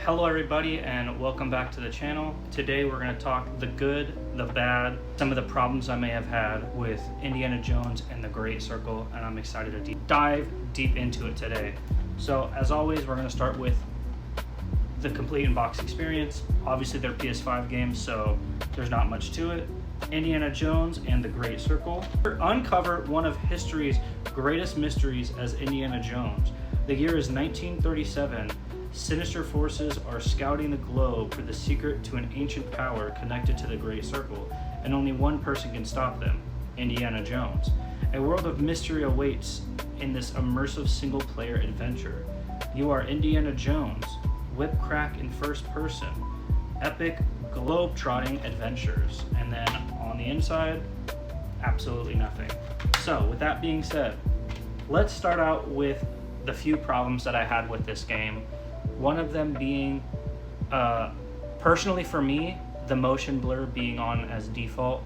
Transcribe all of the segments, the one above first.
Hello everybody and welcome back to the channel. Today we're going to talk the good, the bad, some of the problems I may have had with Indiana Jones and the Great Circle, and I'm excited to dive deep into it today. So as always, we're going to start with the complete in-box experience. Obviously they're PS5 games, so there's not much to it. Indiana Jones and the Great Circle. Uncover one of history's greatest mysteries as Indiana Jones. The year is 1937. Sinister forces are scouting the globe for the secret to an ancient power connected to the Great Circle, and only one person can stop them, Indiana Jones. A world of mystery awaits in this immersive single-player adventure. You are Indiana Jones, whip crack in first person, epic globe-trotting adventures, and then on the inside, absolutely nothing. So with that being said, let's start out with the few problems that I had with this game. One of them being, personally for me, the motion blur being on as default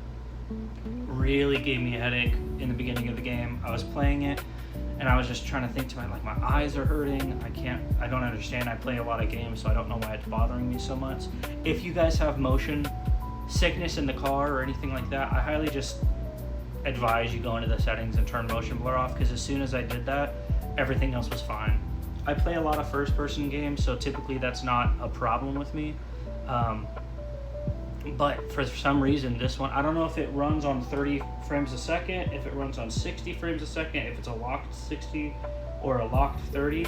really gave me a headache in the beginning of the game. I was playing it and I was just trying to think to myself, like, my eyes are hurting. I don't understand. I play a lot of games, so I don't know why it's bothering me so much. If you guys have motion sickness in the car or anything like that, I highly just advise you go into the settings and turn motion blur off, because as soon as I did that, everything else was fine. I play a lot of first-person games, so typically that's not a problem with me. But for some reason, this one, I don't know if it runs on 30 frames a second, if it runs on 60 frames a second, if it's a locked 60 or a locked 30,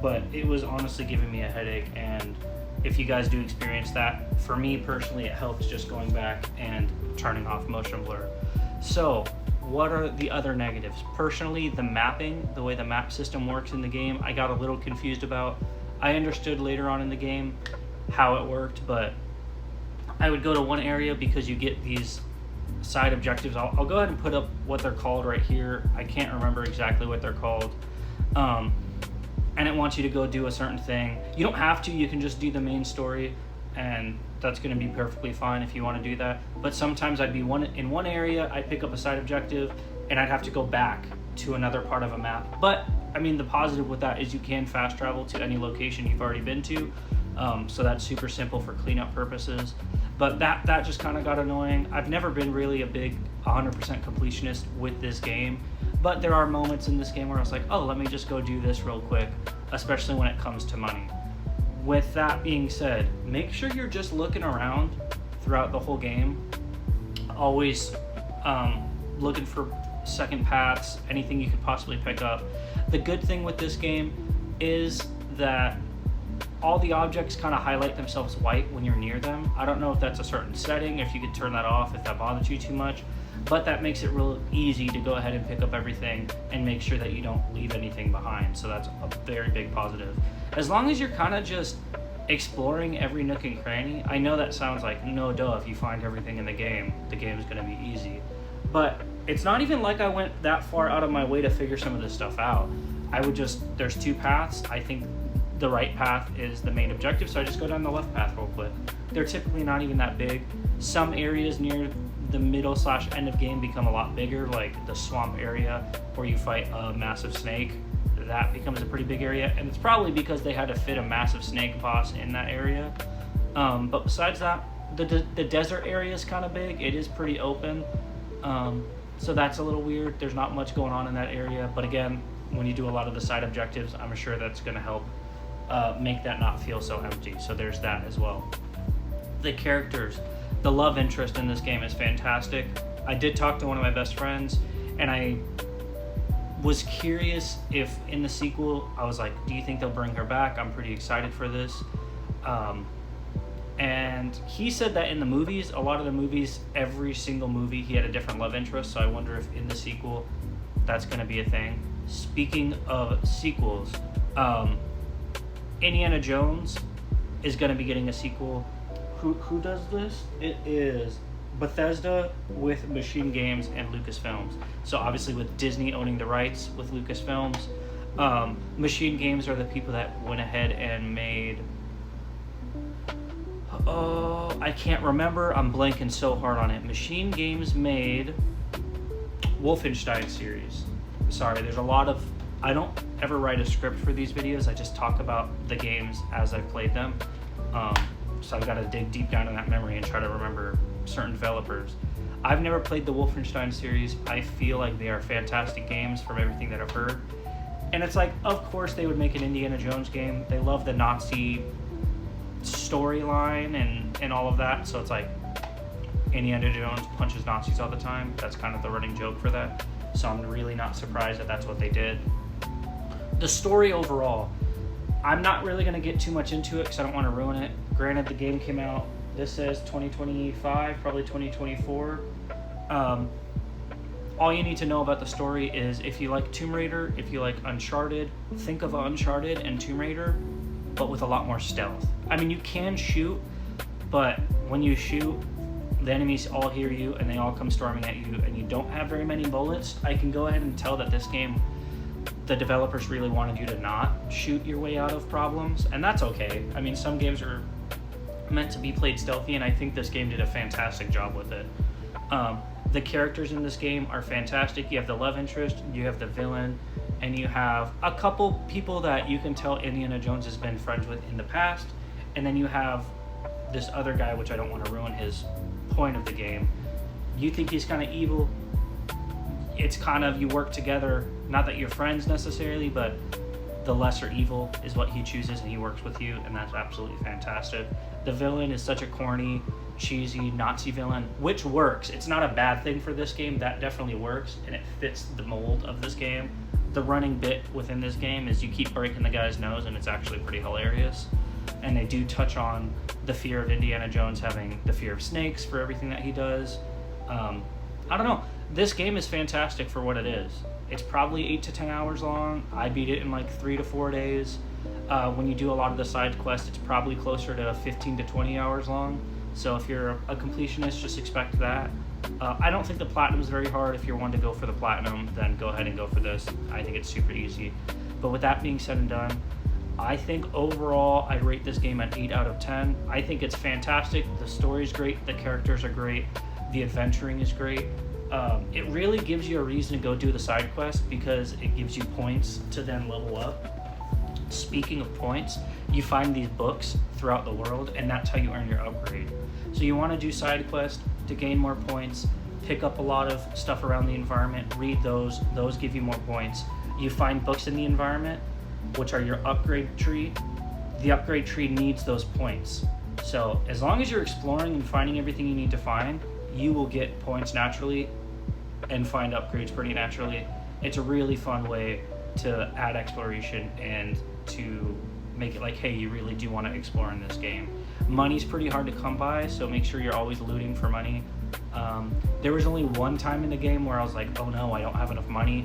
but it was honestly giving me a headache. And if you guys do experience that, for me personally, it helps just going back and turning off motion blur. So what are the other negatives? Personally, the mapping, the way the map system works in the game, I got a little confused about. I understood later on in the game how it worked, but I would go to one area because you get these side objectives. I'll go ahead and put up what they're called right here. I can't remember exactly what they're called. And it wants you to go do a certain thing. You don't have to, you can just do the main story, and that's going to be perfectly fine if you want to do that. But sometimes I'd be in one area, I'd pick up a side objective, and I'd have to go back to another part of a map. But I mean, the positive with that is you can fast travel to any location you've already been to, so that's super simple for cleanup purposes. But that just kind of got annoying. I've never been really a big 100% completionist with this game, but there are moments in this game where I was like, oh, let me just go do this real quick, especially when it comes to money. With that being said, make sure you're just looking around throughout the whole game. Always looking for second paths, anything you could possibly pick up. The good thing with this game is that all the objects kind of highlight themselves white when you're near them. I don't know if that's a certain setting, if you could turn that off, if that bothers you too much, but that makes it real easy to go ahead and pick up everything and make sure that you don't leave anything behind. So that's a very big positive. As long as you're kind of just exploring every nook and cranny, I know that sounds like no duh, if you find everything in the game is going to be easy. But it's not even like I went that far out of my way to figure some of this stuff out. There's two paths. I think the right path is the main objective, so I just go down the left path real quick. They're typically not even that big. Some areas near the middle/end of game become a lot bigger, like the swamp area where you fight a massive snake. That becomes a pretty big area, and it's probably because they had to fit a massive snake boss in that area. But besides that, the desert area is kind of big. It is pretty open, so that's a little weird. There's not much going on in that area, but again, when you do a lot of the side objectives, I'm sure that's going to help make that not feel so empty. So there's that as well. The characters, the love interest in this game is fantastic. I did talk to one of my best friends, and I was curious if in the sequel, I was like, do you think they'll bring her back? I'm pretty excited for this. And he said that in the movies, a lot of the movies, every single movie, he had a different love interest. So I wonder if in the sequel, that's going to be a thing. Speaking of sequels, Indiana Jones is going to be getting a sequel. Who does this? It is Bethesda with Machine Games and Lucasfilms. So obviously with Disney owning the rights with Lucasfilms, Machine Games are the people that went ahead and made, I can't remember, I'm blanking so hard on it. Machine Games made Wolfenstein series. Sorry, there's a lot of, I don't ever write a script for these videos. I just talk about the games as I've played them. So I've got to dig deep down in that memory and try to remember certain developers. I've never played the Wolfenstein series. I feel like they are fantastic games from everything that I've heard. And it's like, of course they would make an Indiana Jones game. They love the Nazi storyline and all of that. So it's like Indiana Jones punches Nazis all the time. That's kind of the running joke for that. So I'm really not surprised that that's what they did. The story overall, I'm not really going to get too much into it because I don't want to ruin it. Granted, the game came out, this says 2025, probably 2024. All you need to know about the story is if you like Tomb Raider, if you like Uncharted, think of Uncharted and Tomb Raider, but with a lot more stealth. I mean, you can shoot, but when you shoot, the enemies all hear you and they all come storming at you and you don't have very many bullets. I can go ahead and tell that this game, the developers really wanted you to not shoot your way out of problems, and that's okay. I mean, some games are meant to be played stealthy, and I think this game did a fantastic job with it. The characters in this game are fantastic. You have the love interest, you have the villain, and you have a couple people that you can tell Indiana Jones has been friends with in the past, and then you have this other guy, which I don't want to ruin his point of the game. You think he's kind of evil. It's kind of, you work together, not that you're friends necessarily, but the lesser evil is what he chooses and he works with you, and that's absolutely fantastic. The villain is such a corny, cheesy Nazi villain, which works. It's not a bad thing for this game. That definitely works, and it fits the mold of this game. The running bit within this game is you keep breaking the guy's nose, and it's actually pretty hilarious. And they do touch on the fear of Indiana Jones having the fear of snakes for everything that he does. I don't know. This game is fantastic for what it is. It's probably 8 to 10 hours long. I beat it in like 3 to 4 days. When you do a lot of the side quests, it's probably closer to 15 to 20 hours long. So if you're a completionist, just expect that. I don't think the platinum is very hard. If you're one to go for the platinum, then go ahead and go for this. I think it's super easy. But with that being said and done, I think overall I rate this game at 8 out of 10. I think it's fantastic. The story's great. The characters are great. The adventuring is great. It really gives you a reason to go do the side quest because it gives you points to then level up. Speaking of points, you find these books throughout the world, and that's how you earn your upgrade. So you want to do side quest to gain more points, pick up a lot of stuff around the environment, read those give you more points. You find books in the environment, which are your upgrade tree. The upgrade tree needs those points. So as long as you're exploring and finding everything you need to find, you will get points naturally and find upgrades pretty naturally. It's a really fun way to add exploration and to make it like, hey, you really do want to explore in this game. Money's pretty hard to come by, so make sure you're always looting for money. There was only one time in the game where I was like, oh no, I don't have enough money.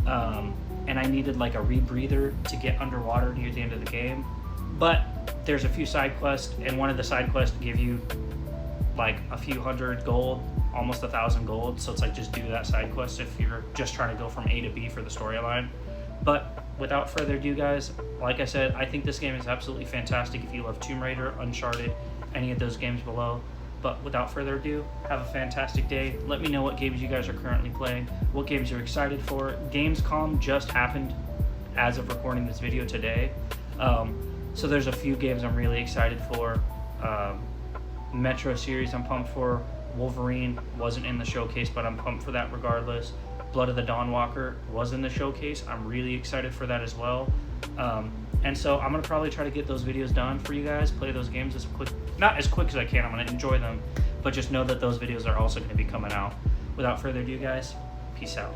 And I needed like a rebreather to get underwater near the end of the game. But there's a few side quests, and one of the side quests give you like a few hundred gold, almost 1,000 gold. So it's like, just do that side quest if you're just trying to go from A to B for the storyline. But without further ado, guys, like I said, I think this game is absolutely fantastic if you love Tomb Raider, Uncharted, any of those games below. But without further ado, have a fantastic day. Let me know what games you guys are currently playing, what games you're excited for. Gamescom just happened as of recording this video today. So there's a few games I'm really excited for. Metro series I'm pumped for. Wolverine wasn't in the showcase, but I'm pumped for that regardless. Blood of the Dawnwalker was in the showcase. I'm really excited for that as well. And so I'm going to probably try to get those videos done for you guys, play those games as quick, not as quick as I can, I'm going to enjoy them, but just know that those videos are also going to be coming out. Without further ado, guys, peace out.